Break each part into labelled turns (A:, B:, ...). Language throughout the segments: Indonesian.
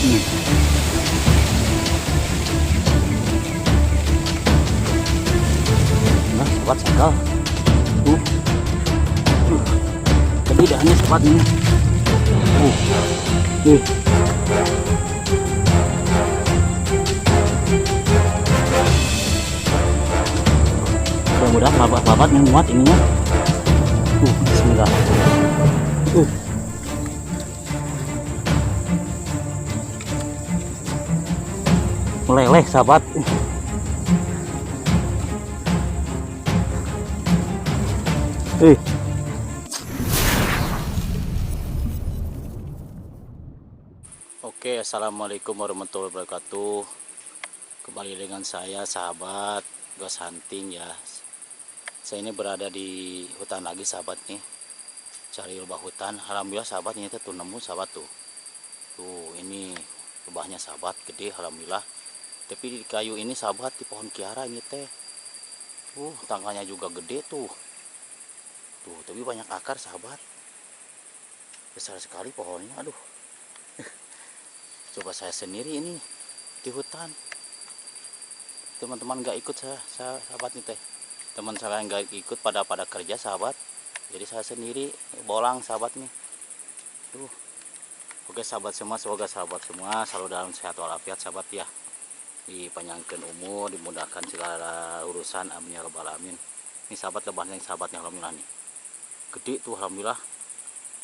A: Nah, sobat sakal. Jadi dahannya sobat ini. Mudah-mudahan babat yang muat ininya. Bismillah. Meleleh sahabat. Oke, assalamualaikum warahmatullahi wabarakatuh. Kembali dengan saya sahabat Ghost Hunting ya. Saya ini berada di hutan lagi sahabat nih, cari lubang hutan. Alhamdulillah sahabat ini tuh nemu sahabat tuh. Ini lubangnya sahabat gede alhamdulillah. Tapi di kayu ini sahabat, di pohon kiara ini teh. Tangkanya juga gede tuh. Tapi banyak akar sahabat. Besar sekali pohonnya, aduh. Coba saya sendiri ini di hutan. Teman-teman nggak ikut saya sahabat nih teh. Teman saya nggak ikut pada kerja sahabat. Jadi saya sendiri bolang sahabat nih. Oke sahabat semua, semoga sahabat semua selalu dalam sehat walafiat sahabat ya. Dipanjangkan umur, dimudahkan segala urusan, amin ya rabbal alamin. Ini sahabat lebaran yang sahabatnya alhamdulillah nih. Gede tuh alhamdulillah.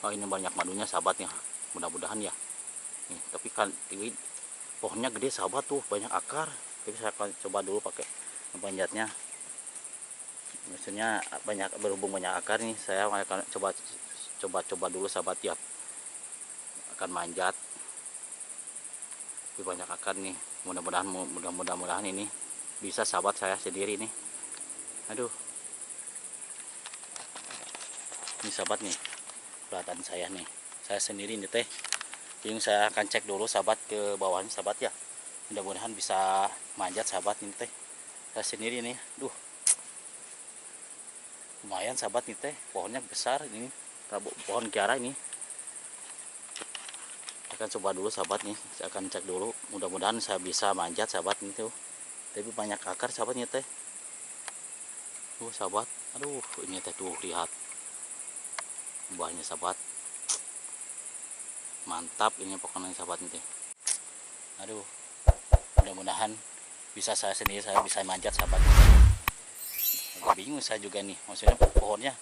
A: Ini banyak madunya sahabatnya. Mudah-mudahan ya. Nih, tapi kan ini pohonnya gede sahabat tuh, banyak akar. Tapi saya akan coba dulu pakai panjatnya. Maksudnya berhubung banyak akar nih, saya akan coba dulu sahabat ya. Akan manjat. Tapi banyak akar nih. Mudah-mudahan ini bisa sahabat saya sendiri nih. Aduh. Ini sahabat nih. Kelihatan saya nih. Saya sendiri nih teh. Jadi saya akan cek dulu sahabat ke bawahnya sahabat ya. Mudah-mudahan bisa manjat sahabat nih teh. Saya sendiri nih. Lumayan sahabat nih teh. Pohonnya besar ini. Pohon kiara ini. Akan coba dulu sahabat nih, saya akan cek dulu, mudah-mudahan saya bisa manjat sahabat nih tuh. Tapi banyak akar sahabatnya teh. Sahabat, aduh ini teh tuh lihat buahnya sahabat, mantap ini pokoknya sahabat nih teh. Aduh, mudah-mudahan bisa saya sendiri, saya bisa manjat sahabat. Agak bingung saya juga nih, maksudnya pohonnya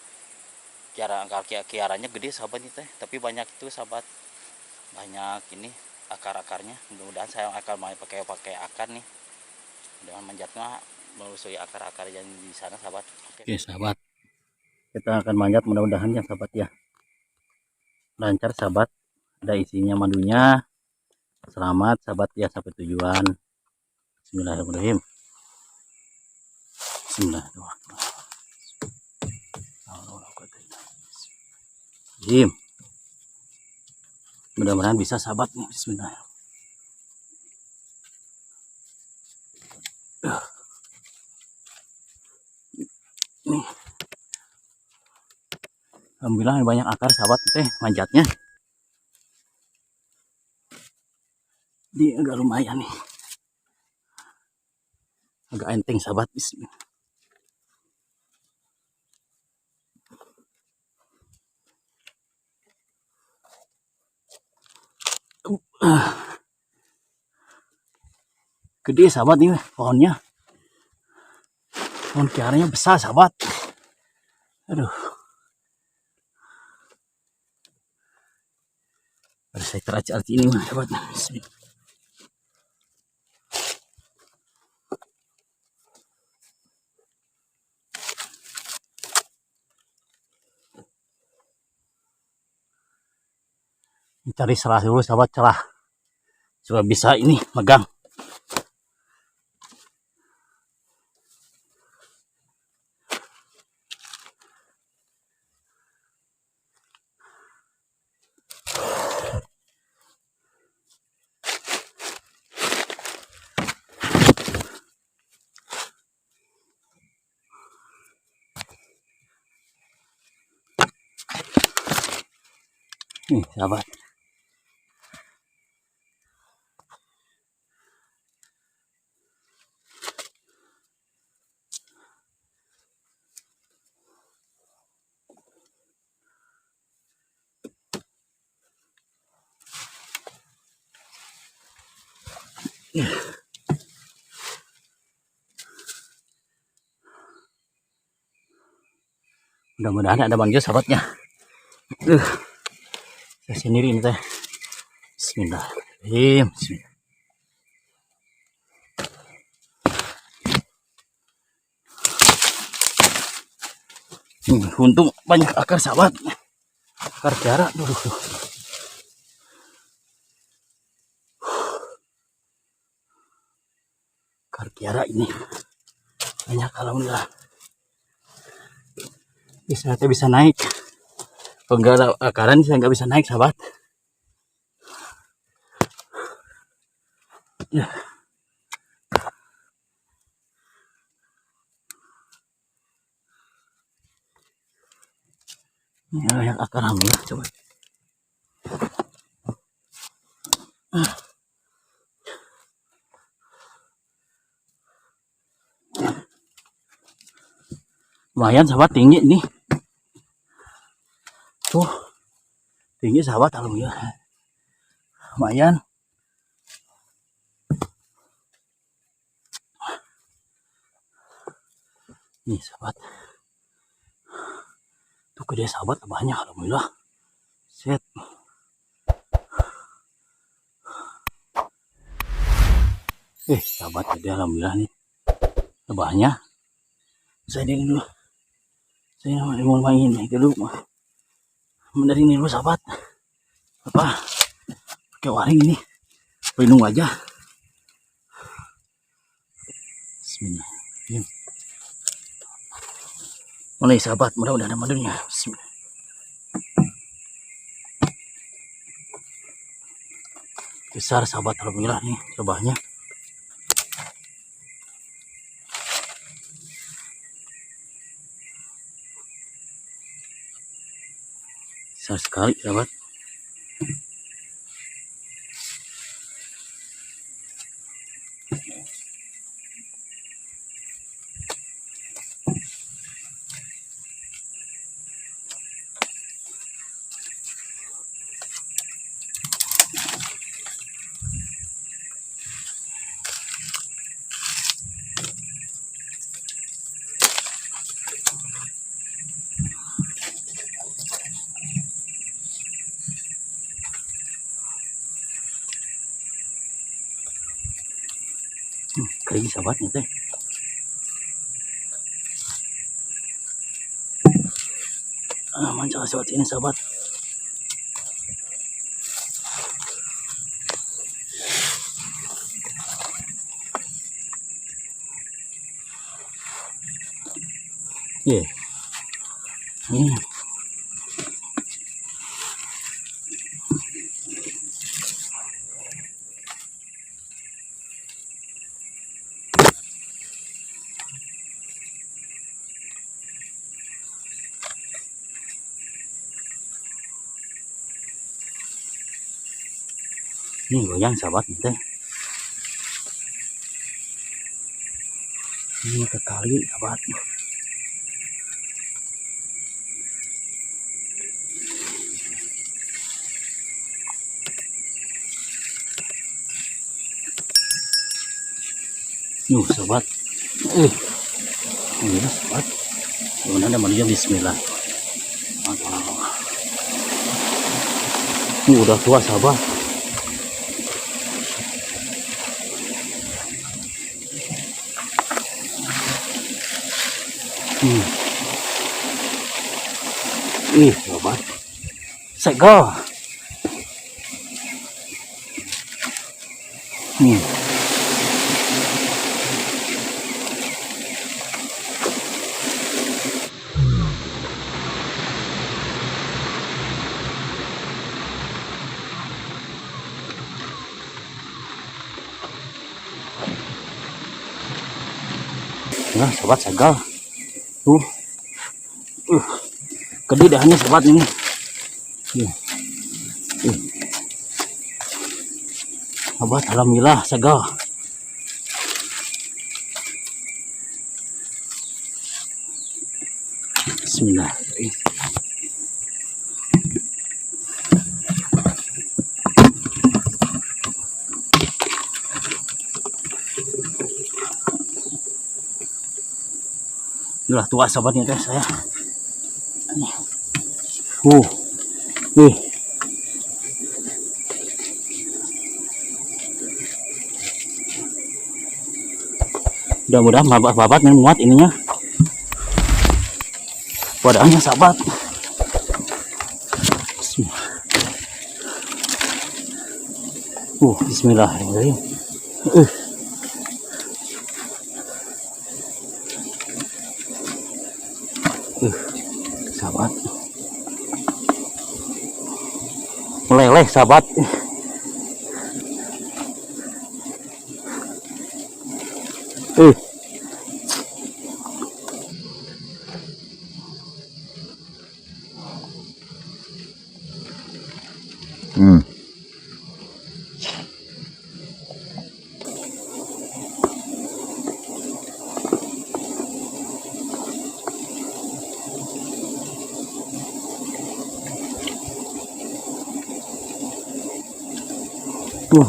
A: kiaranya gede sahabat nih teh, tapi banyak itu sahabat. Banyak ini akar-akarnya, mudah-mudahan saya akan pakai akar nih, mudah-mudahan manjatnya melusuri akar-akar yang di sana sahabat. Oke sahabat, kita akan manjat mudah-mudahan ya sahabat ya, lancar sahabat, ada isinya madunya. Selamat sahabat ya sampai tujuan. Bismillahirrahmanirrahim. Bismillahirrahmanirrahim. Mudah-mudahan bisa sahabat nih. Bismillah. Nih. Alhamdulillah banyak akar sahabat teh manjatnya. Ini agak lumayan nih. Agak enteng sahabat. Bismillah. Gede sahabat nih pohonnya. Pohon kiaranya besar sahabat. Aduh. Harus saya teraci-aci ini sahabat. Bismillah. Cari celah dulu sahabat, celah. Coba bisa ini megang. Nih sahabat. Mudah-mudahan ada manggil sahabatnya. Saya sendiri ini teh. Bismillahirrahmanirrahim. Bismillah. Untung banyak akar sahabat. Akar kiara dulu. Akar kiara ini banyak, alhamdulillah. Saya bisa naik. Kalau nggak ada akaran saya nggak bisa naik sahabat. Ya. Ini banyak akar, alhamdulillah. Coba. Lumayan sahabat, tinggi nih. Tuh. Tinggi sahabat, alhamdulillah. Lumayan. Nih sahabat. Tuh gede sahabat, banyak, alhamdulillah. Set. Sahabat, gede, alhamdulillah nih. Banyak. Saya ini dulu. Saya mau main dulu. Dari ini dulu sahabat. Apa? Pakai waring ini. Pelindung aja. Bismillah. Mulai sahabat, mudah-mudahan ada madunya. Bismillah. Besar sahabat, alhamdulillah nih cobaannya. Besar sekali sahabat. Kering sahabatnya teh. Mancal sahabat ini sahabat. Ini goyang sahabat nih teh. Ini ke kali sahabat. Sahabat. Ini sahabat. Kemudian ada manusia, bismillah. Ini udah tua sahabat. Sahabat. Segel. Nah, sahabat segel. Gede dahnya sahabat ini. Sahabat, alhamdulillah segel. Bismillah. Itulah tua sahabatnya guys saya. Nih. Mudah-mudahan babat muat ininya. Wadahnya sahabat. Bismillahirrahmanirrahim. Sahabat. Meleleh sahabat.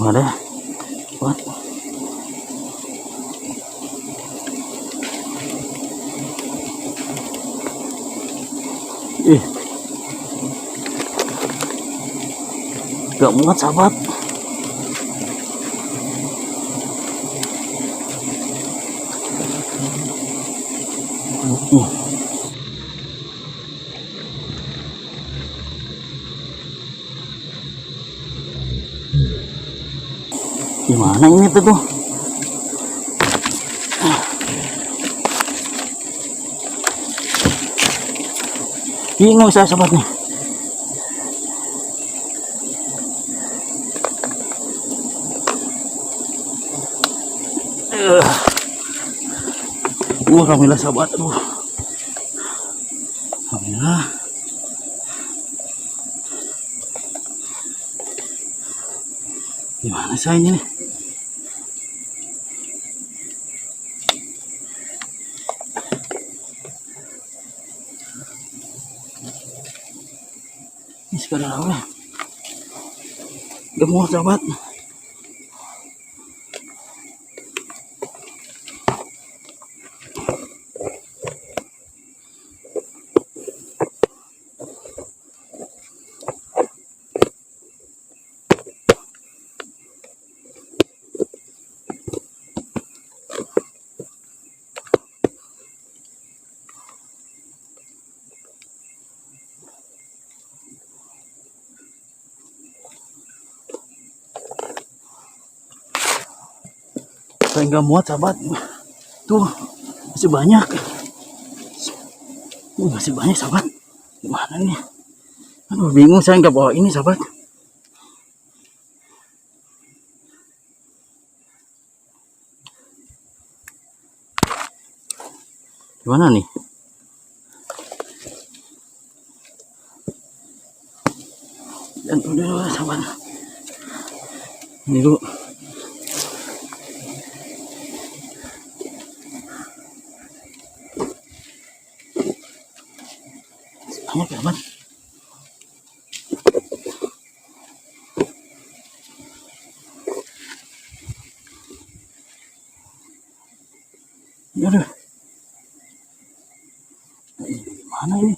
A: Ada. What? Gak muat sahabat. Gimana ini tuh? Bingung saya sahabat nih. Alhamdulillah sahabat. Alhamdulillah. Gimana saya ini nih? Ini sekarang apa? Gak muat sahabat. Saya nggak muat sahabat. Tuh masih banyak. Masih banyak sahabat. Gimana nih? Aduh bingung saya nggak bawa ini sahabat. Gimana nih? Dan udah sahabat. Ini dulu. Banyak sahabat. Aduh. Gimana ini?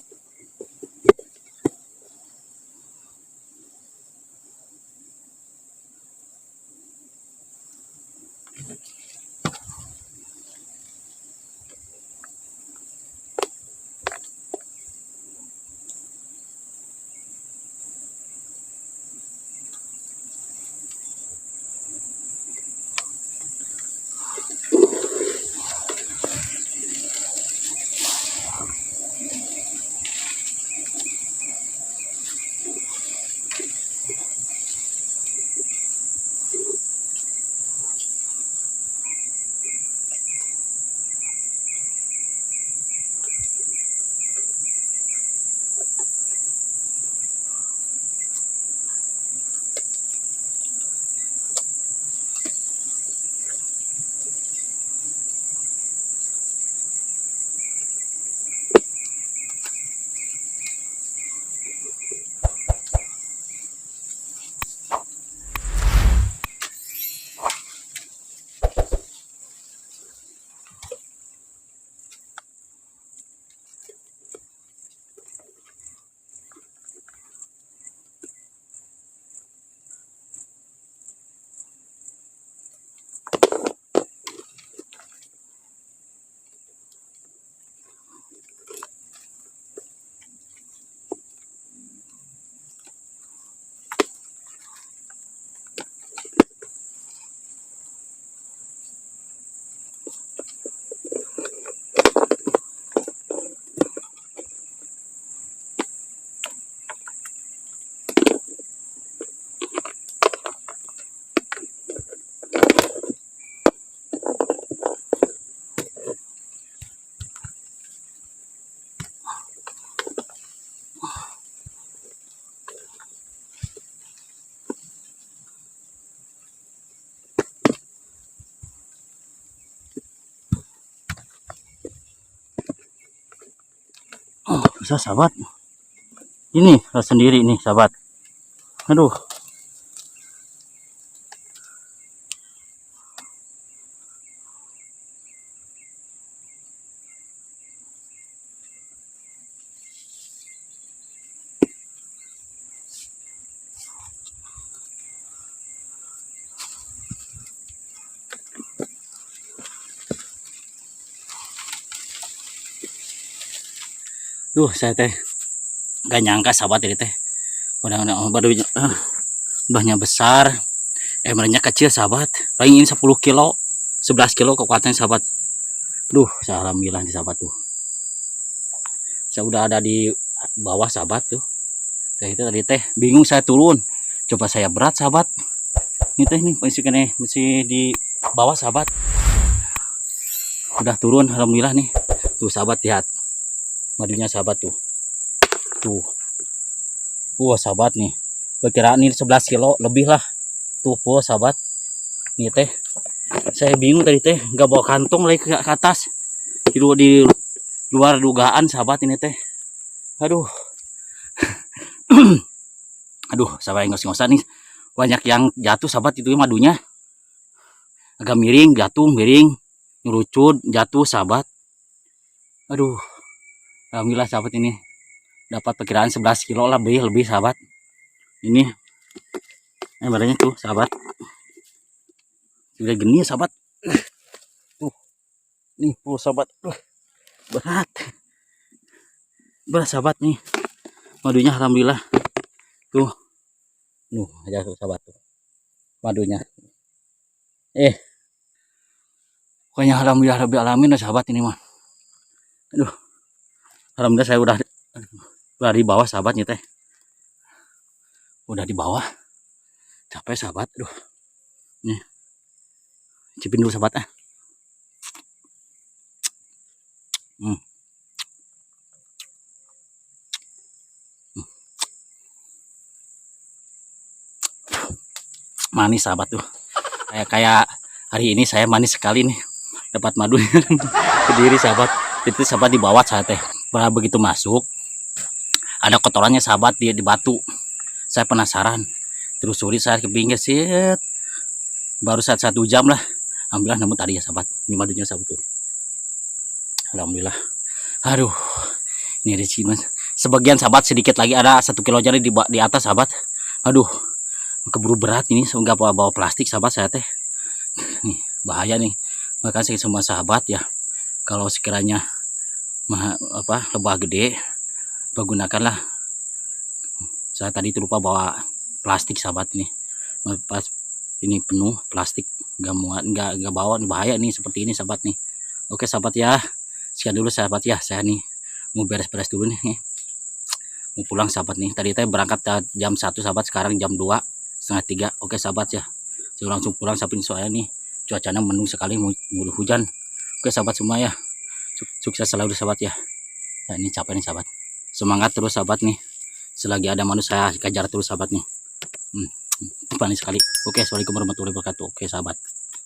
A: susah sahabat. Ini sendiri nih sahabat. Aduh. Saya teh gak nyangka sahabat ini teh. Udahnya besar. Emernya kecil sahabat. Paling ini 10 kilo, 11 kilo kekuatannya sahabat. Alhamdulillah nih sahabat tuh. Saya udah ada di bawah sahabat tuh. Saya itu tadi teh bingung saya turun. Coba saya berat sahabat. Ini teh nih masih di bawah sahabat. Udah turun alhamdulillah nih. Tuh sahabat lihat. Madunya sahabat tuh. Sahabat nih. Perkiraan ini 11 kilo lebih lah. Tuh sahabat. Nih teh. Saya bingung tadi teh nggak bawa kantong lagi ke atas. Di luar dugaan sahabat ini teh. Aduh. Sahabat ngos-ngosan nih. Banyak yang jatuh sahabat itu madunya. Agak miring, jatuh, miring. Ngerucut, jatuh sahabat. Aduh. Alhamdulillah sahabat ini dapat perkiraan 11 kilo lebih sahabat. Ini badannya tuh sahabat. Sudah geni sahabat. Tuh. Nih sahabat. Berat sahabat nih. Madunya alhamdulillah. Tuh. Aja tuh sahabat tuh. Madunya. Pokoknya alhamdulillah rabbil alamin sahabat ini mah. Alhamdulillah saya udah di bawah sahabatnya teh. Udah di bawah. Capek sahabat. Nih. Cipin dulu sahabat . Manis sahabat tuh. Kayak hari ini saya manis sekali nih. Dapat madu sendiri sahabat. Itu sahabat di bawah saya teh. Begitu masuk ada kotorannya sahabat di batu. Saya penasaran. Terus suri saya ke pinggir sih. Baru 1 jam lah. Alhamdulillah nemu tadi ya sahabat. Ini madunya sahabat tuh. Alhamdulillah. Aduh. Ini rezeki mas. Sebagian sahabat sedikit lagi ada 1 kilo jari di atas sahabat. Aduh. Keburu berat ini. Enggak bawa plastik sahabat saya teh. Nih bahaya nih. Makanya semua sahabat ya. Kalau sekiranya lebah gede, gunakanlah. Saya tadi lupa bawa plastik sahabat nih. Pas ini penuh plastik, nggak bawa, bahaya nih seperti ini sahabat nih. Oke sahabat ya, sekian dulu sahabat ya. Saya nih mau beres-beres dulu nih. Mau pulang sahabat nih. Tadi saya berangkat jam 1 sahabat, sekarang jam 2:30. Oke sahabat ya. Saya langsung pulang sahabat, soalnya nih cuacanya mendung sekali, mau hujan. Oke sahabat semua ya. Sukses selalu sahabat ya. Nah, ini capek nih sahabat. Semangat terus sahabat nih. Selagi ada manusia kejar terus sahabat nih. Panik sekali. Oke, assalamualaikum warahmatullahi wabarakatuh. Oke sahabat.